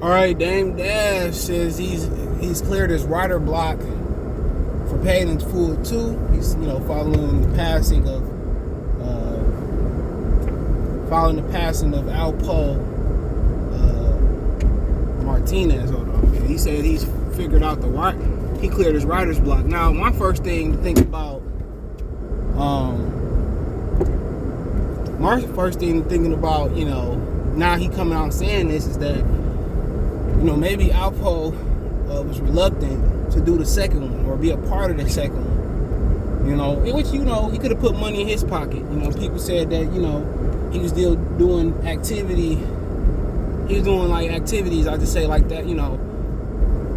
All right, Dame Dash says he's cleared his writer block for Paid in Full 2. He's following the passing of Alpo Martinez. Hold on, man. He said he's figured out he cleared his writer's block. Now, my first thing to think about, now he coming out and saying this is that, maybe Alpo was reluctant to do the second one or be a part of the second one. Which, he could have put money in his pocket. People said that, he was still doing activity. He was doing like activities, I just say like that,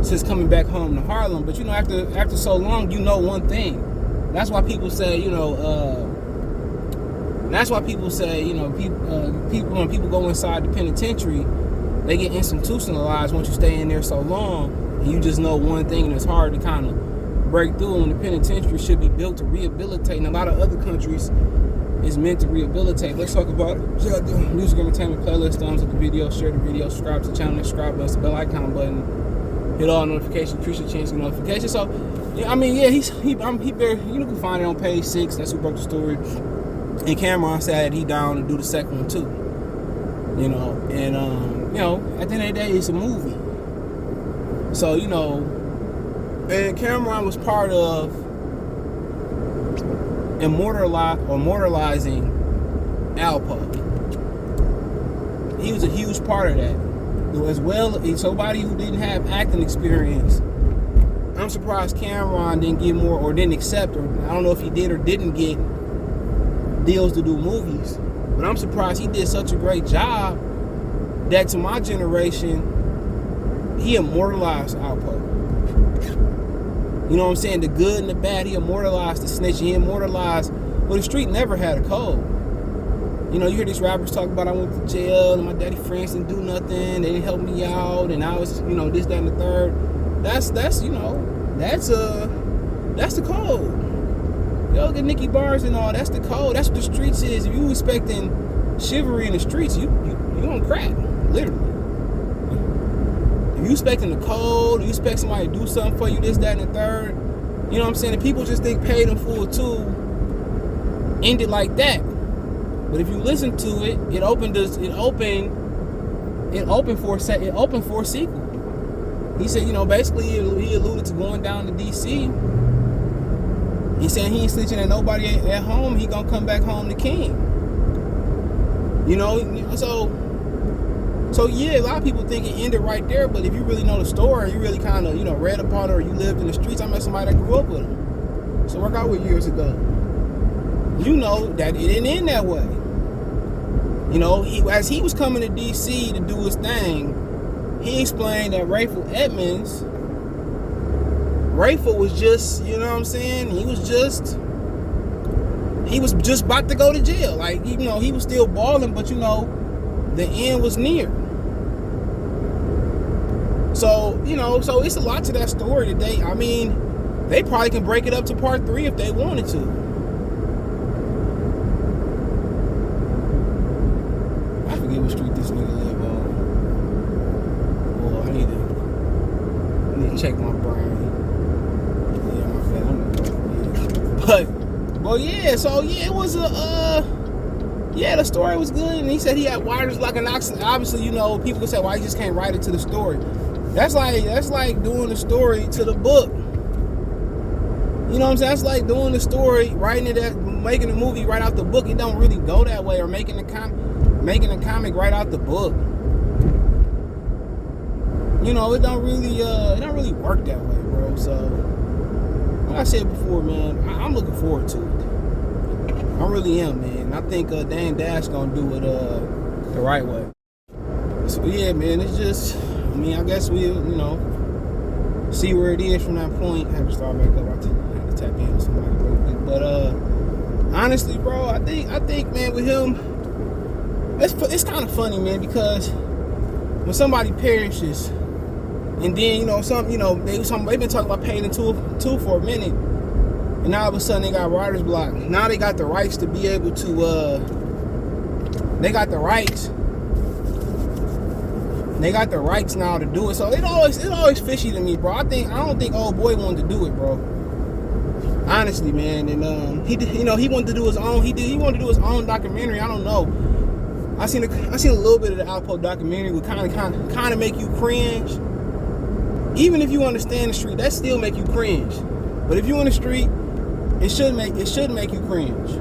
since coming back home to Harlem. But after so long, one thing. That's why people say, people when people go inside the penitentiary, they get institutionalized once you stay in there so long, and you just know one thing, and it's hard to kind of break through. And the penitentiary should be built to rehabilitate, and a lot of other countries is meant to rehabilitate. Let's talk about it. Check out the music entertainment playlist, thumbs up the video, share the video, subscribe to the channel, subscribe button, the bell icon button, hit all notifications, appreciate the chance to get notifications. So, he you can find it on page 6. That's who broke the story. And Cameron said he down to do the second one too. At the end of the day, it's a movie. So, and Cameron was part of immortalizing Alpo. He was a huge part of that. As well as somebody who didn't have acting experience. I'm surprised Cameron didn't get more, or didn't accept, or I don't know if he did or didn't get deals to do movies. But I'm surprised he did such a great job that to my generation, he immortalized Alpo. You know what I'm saying? The good and the bad, he immortalized the snitch. He immortalized, well, the street never had a code. You hear these rappers talk about I went to jail and my daddy friends didn't do nothing, they didn't help me out, and I was, this, that, and the third. That's the code. Yo, get Nicky Bars and all, that's the code. That's what the streets is. If you expecting chivalry in the streets, you gonna crack, literally. If you expecting the code, you expect somebody to do something for you, this, that, and the third. You know what I'm saying? And people just think Paid in Full 2 ended like that. But if you listen to it, it opened for a sequel. He said, basically he alluded to going down to DC. He said he ain't snitching at nobody at home. He gonna come back home the king. So yeah, a lot of people think it ended right there. But if you really know the story, you really kind of read about it, or you lived in the streets. I met somebody that grew up with him. So work out with years ago. You know that it didn't end that way. As he was coming to DC to do his thing, he explained that Rayful was just, you know what I'm saying? He was just about to go to jail. Like, he was still balling, but the end was near. So, so it's a lot to that story today. They probably can break it up to part 3 if they wanted to. I forget what street this nigga live on. Well, I need to check my brain. Yeah, my family. But yeah, so yeah, it was the story was good, and he said he had writers block, and obviously, people can say, why he just can't write it to the story. That's like doing the story to the book. You know what I'm saying? That's like doing the story, writing it, making a movie right out the book. It don't really go that way, or making a comic right out the book. It don't really work that way, bro. So, like I said before, man, I'm looking forward to it. I really am, man. I think Dame Dash gonna do it the right way. So yeah, man, it's just, I guess we'll, see where it is from that point. I have to start back up. I have to tap in with somebody real quick. But honestly, bro, I think, man, with him, it's kind of funny, man, because when somebody perishes, and then they've been talking about Paid in Full for a minute, and now all of a sudden they got writer's block. Now they got the rights to be able to. They got the rights They got the rights now to do it, so it's always fishy to me, bro. I don't think old boy wanted to do it, bro. Honestly, man. And he wanted to do his own. He wanted to do his own documentary. I don't know. I seen a little bit of the Alpo documentary, would kind of make you cringe. Even if you understand the street, that still make you cringe. But if you in the street, it should make you cringe.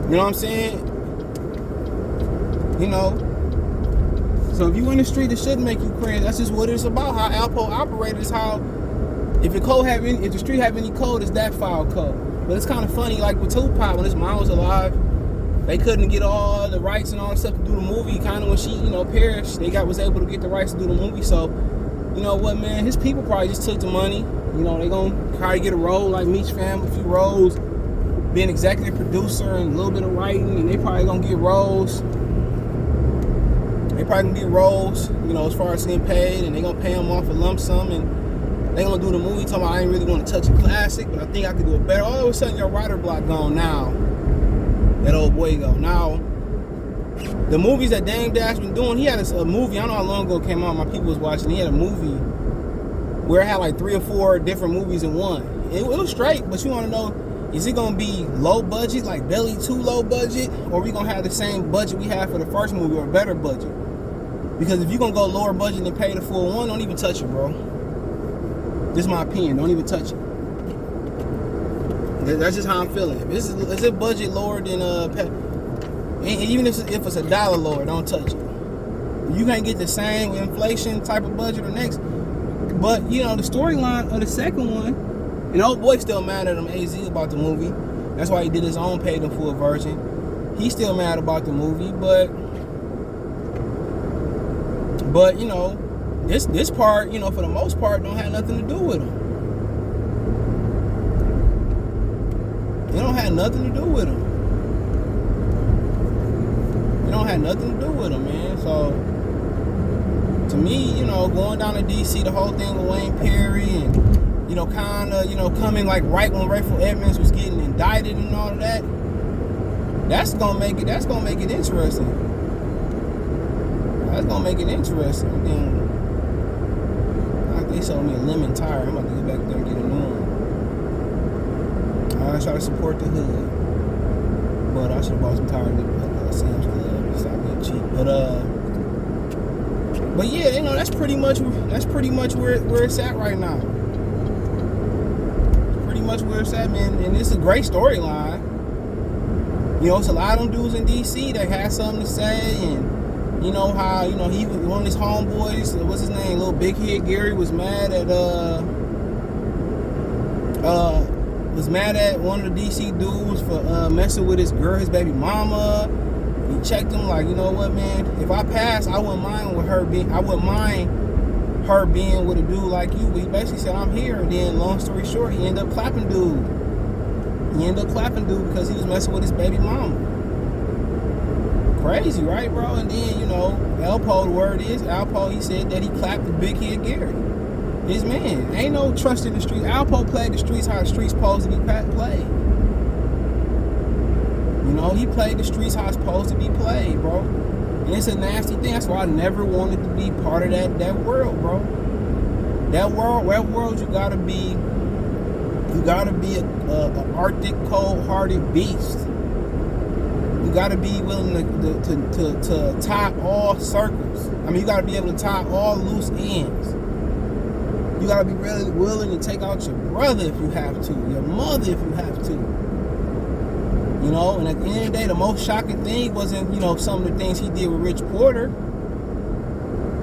You know what I'm saying? You know. So if you in the street, it shouldn't make you cringe. That's just what it's about. How Alpo operated is how if the street have any code, it's that file code. But it's kind of funny, like with Tupac, when his mom was alive, they couldn't get all the rights and all the stuff to do the movie. Kind of when she, perished, was able to get the rights to do the movie. So, you know what, man? His people probably just took the money. They gonna try to get a role like Meech Fam, a few roles, be an executive producer and a little bit of writing, and they probably gonna get roles. They probably gonna get roles, as far as getting paid, and they gonna pay them off a lump sum, and they gonna do the movie. Talking about I ain't really gonna touch a classic, but I think I could do it better. All of a sudden, your writer block gone now. That old boy go now. The movies that Dame Dash been doing, he had a movie. I don't know how long ago it came out. My people was watching. He had a movie where it had like 3 or 4 different movies in one. It was straight, but you want to know, is it gonna be low budget, like Belly 2 low budget, or are we gonna have the same budget we had for the first movie or a better budget? Because if you're gonna go lower budget and pay the full one, don't even touch it, bro. This is my opinion. Don't even touch it. That's just how I'm feeling. Is it budget lower than even if it's $1 lower, don't touch it. You can't get the same inflation type of budget or next. But the storyline of the second one, and old boy still mad at him AZ about the movie. That's why he did his own paid in full version. He's still mad about the movie, but this part, for the most part, don't have nothing to do with him. It don't have nothing to do with him. It don't have nothing to do with him, man. So, to me, going down to DC, the whole thing with Wayne Perry and, coming like right when Rayful Edmonds was getting indicted and all of that, that's gonna make it interesting. That's gonna make it interesting. Then, like they sold me a lemon tire. I'm about to go back there and get a new one. I try to support the hood, but I should have bought some tires at Sam's Club. Stop being cheap. But yeah, that's pretty much where it's at right now. Pretty much where it's at, man. And it's a great storyline. It's a lot of them dudes in DC that had something to say, and how he was one of his homeboys. What's his name? Little big head Gary was mad at one of the DC dudes for messing with his baby mama. He checked him like, you know what, man? If I pass, I wouldn't mind her being with a dude like you. But he basically said, I'm here. And then, long story short, he ended up clapping dude. Because he was messing with his baby mama. Crazy, right, bro? And then, Alpo, the word is, Alpo, he said that he clapped the big head Gary. His man. Ain't no trust in the streets. Alpo played the streets how the streets supposed to be played. He played the streets how it's supposed to be played, bro. And it's a nasty thing. That's why I never wanted to be part of that world, bro. That world, you gotta be a Arctic, cold-hearted beast. You gotta be willing to tie all circles. You gotta be able to tie all loose ends. You gotta be really willing to take out your brother if you have to, your mother if you have to. And at the end of the day, the most shocking thing wasn't, some of the things he did with Rich Porter.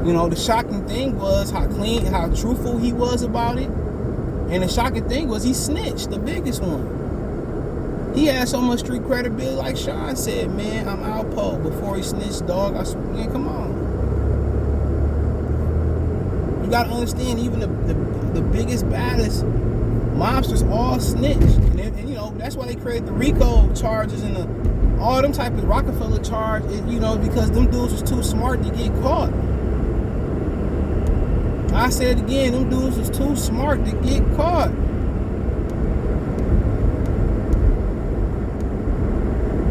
The shocking thing was how clean, how truthful he was about it. And the shocking thing was he snitched, the biggest one. He had so much street credibility, like Sean said, man, I'm Alpo. Before he snitched, dog, I swear, man, come on. You gotta understand, even the biggest, baddest mobsters all snitched. And that's why they created the RICO charges and all them type of Rockefeller charge, because them dudes was too smart to get caught. I said it again, them dudes was too smart to get caught.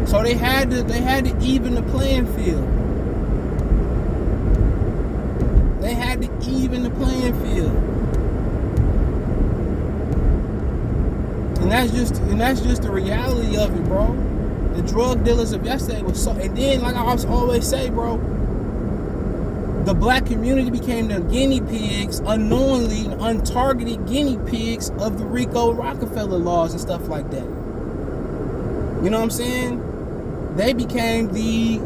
So they had to even the playing field. had to even the playing field. And that's just the reality of it, bro. The drug dealers of yesterday was so, and then like I always say, bro, the black community became the guinea pigs, unknowingly, untargeted guinea pigs of the RICO Rockefeller laws and stuff like that. You know what I'm saying? They became the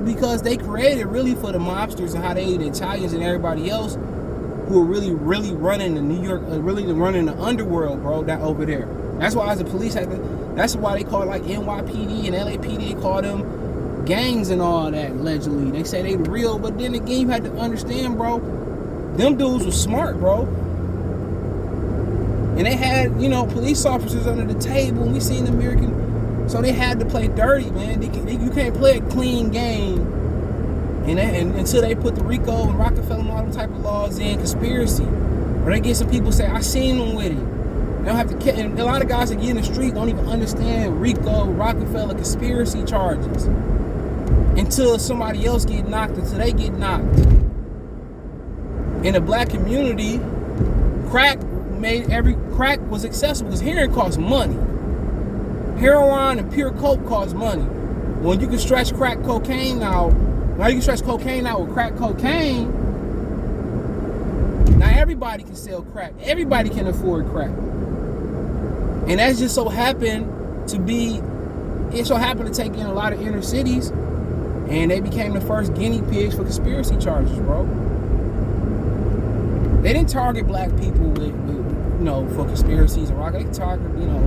because they created really for the mobsters and how they, the Italians and everybody else who are really running the New York, really running the underworld, bro, that over there. That's why as the police had to, that's why they call like NYPD and LAPD, they call them gangs and all that, allegedly. They say they real, but then again, you had to understand, bro, them dudes was smart, bro. And they had, you know, police officers under the table, and we seen the American, so they had to play dirty, man. You can't play a clean game and until they put the RICO and Rockefeller and all them type of laws in, conspiracy. Or they get some people say, I seen them with it. They don't have to, and a lot of guys that get in the street don't even understand RICO, Rockefeller, conspiracy charges until somebody else get knocked, until they get knocked. In the black community, crack was accessible because heroin costs money. Heroin and pure coke costs money. When you can stretch crack cocaine out, now you can stretch cocaine out with crack cocaine. Now everybody can sell crack. Everybody can afford crack. And that's just so happened to be, it so happened to take in a lot of inner cities, and they became the first guinea pigs for conspiracy charges, bro. They didn't target black people with you know, for conspiracies and rock. They target, you know,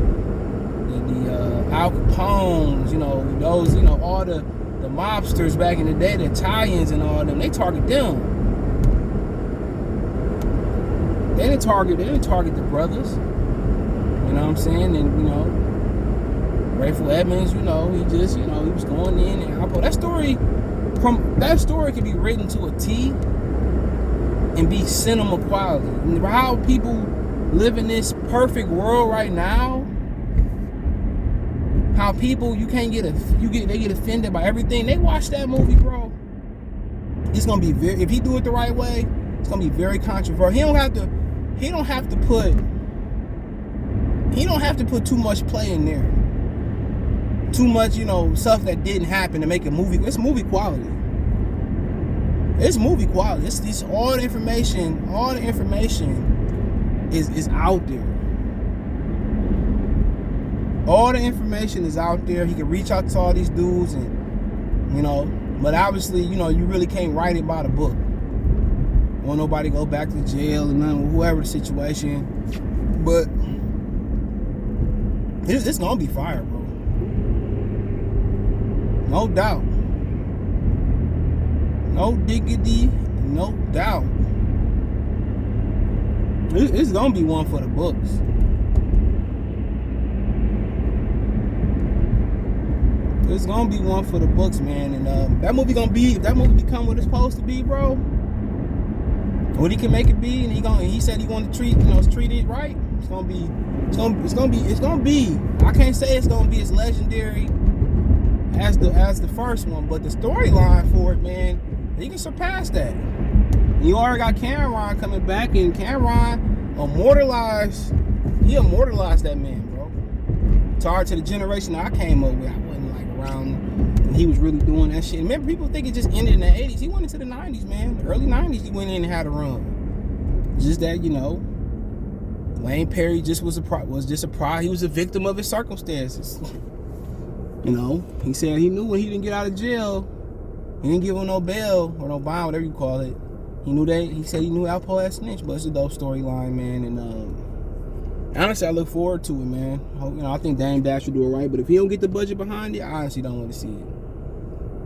the Al Capones, you know, those, you know, all the mobsters back in the day, the Italians and all them. They target them. They didn't target the brothers. You know what I'm saying? And, you know, Rayful Edmonds, you know, he just, you know, he was going in and Alpo. That story could be written to a T and be cinema quality. And how people live in this perfect world right now, how people, they get offended by everything. They watch that movie, bro. It's gonna be if he do it the right way, it's gonna be very controversial. He don't have to put too much play in there. Too much, you know, stuff that didn't happen to make a movie. It's movie quality. It's movie quality. It's all the information. All the information is out there. All the information is out there. He can reach out to all these dudes, and you know, but obviously, you know, you really can't write it by the book. Won't nobody go back to jail and none, whoever the situation. But it's gonna be fire, bro. No doubt. No diggity, no doubt. It's gonna be one for the books. It's gonna be one for the books, man. And that movie become what it's supposed to be, bro. What he can make it be, and he said he wanted to treat it right. It's gonna be. I can't say it's gonna be as legendary as the first one, but the storyline for it, man, he can surpass that. And you already got Cameron coming back, and Cameron immortalized that man, bro. Tied to the generation that I came up with. I wasn't like around when he was really doing that shit. Remember, people think it just ended in the 80s. He went into the 90s, man. The early 90s, he went in and had a run. Just that, you know, Wayne Perry just was a he was a victim of his circumstances. You know, he said he knew when he didn't get out of jail, he didn't give him no bail or no bond, whatever you call it. He said he knew Alpo had snitched, but it's a dope storyline, man. And honestly, I look forward to it, man. I think Dame Dash will do it right, but if he don't get the budget behind it, I honestly don't want to see it.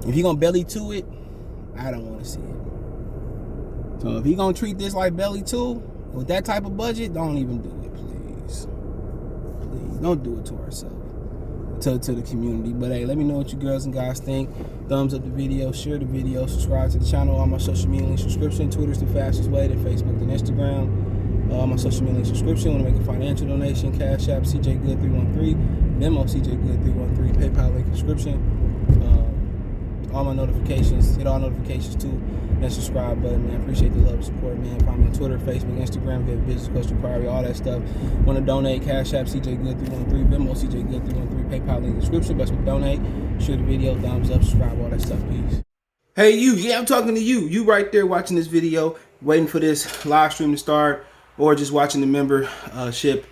If he gonna belly to it, I don't want to see it. So if he gonna treat this like Belly 2 with that type of budget, don't even do it, please. Please, don't do it to ourselves. To the community. But hey, let me know what you girls and guys think. Thumbs up the video, share the video, subscribe to the channel. All my social media link subscription. Twitter's the fastest way, then Facebook, then Instagram. My social media link subscription. Want to make a financial donation? Cash App CJ Good313, Venmo CJ Good313, PayPal link subscription. all my notifications, hit all notifications too, and subscribe button, man. Appreciate the love and support, man. Find me on Twitter, Facebook, Instagram, if you have a business question, inquiry, all that stuff. Want to donate, Cash App, CJ Good 313, Venmo, CJ Good 313, PayPal link in the description. Best way to donate. Share the video, thumbs up, subscribe, all that stuff. Peace. Hey you, yeah, I'm talking to you. You right there watching this video, waiting for this live stream to start, or just watching the membership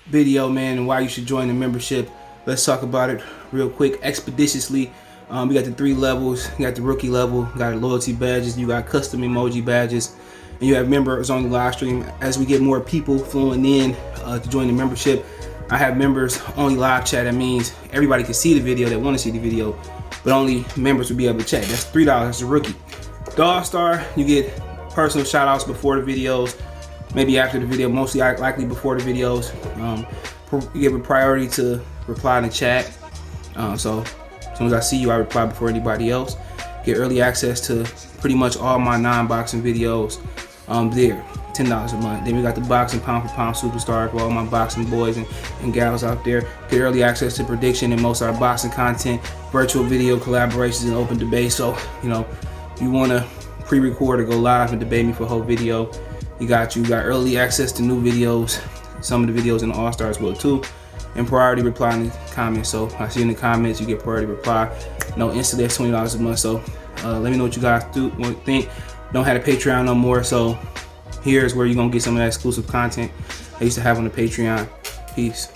video, man, and why you should join the membership. Let's talk about it real quick, expeditiously. We got the 3 levels. You got the rookie level, you got loyalty badges, you got custom emoji badges, and you have members on the live stream. As we get more people flowing in to join the membership, I have members only live chat. That means everybody can see the video that want to see the video, but only members will be able to chat. That's $3. That's a rookie. The All-Star, you get personal shout outs before the videos, maybe after the video, mostly likely before the videos. You give a priority to reply in the chat. So as soon as I see you, I reply before anybody else. Get early access to pretty much all my non-boxing videos there. $10 a month. Then we got the boxing pound for pound superstar for all my boxing boys and gals out there. Get early access to prediction and most of our boxing content, virtual video collaborations, and open debate. So, you know, if you want to pre-record or go live and debate me for a whole video, you got early access to new videos. Some of the videos in the All-Stars will too. And priority reply in the comments. So I see in the comments, you get priority reply. No, instantly that's $20 a month. So let me know what you guys think. Don't have a Patreon no more. So here's where you're gonna get some of that exclusive content I used to have on the Patreon. Peace.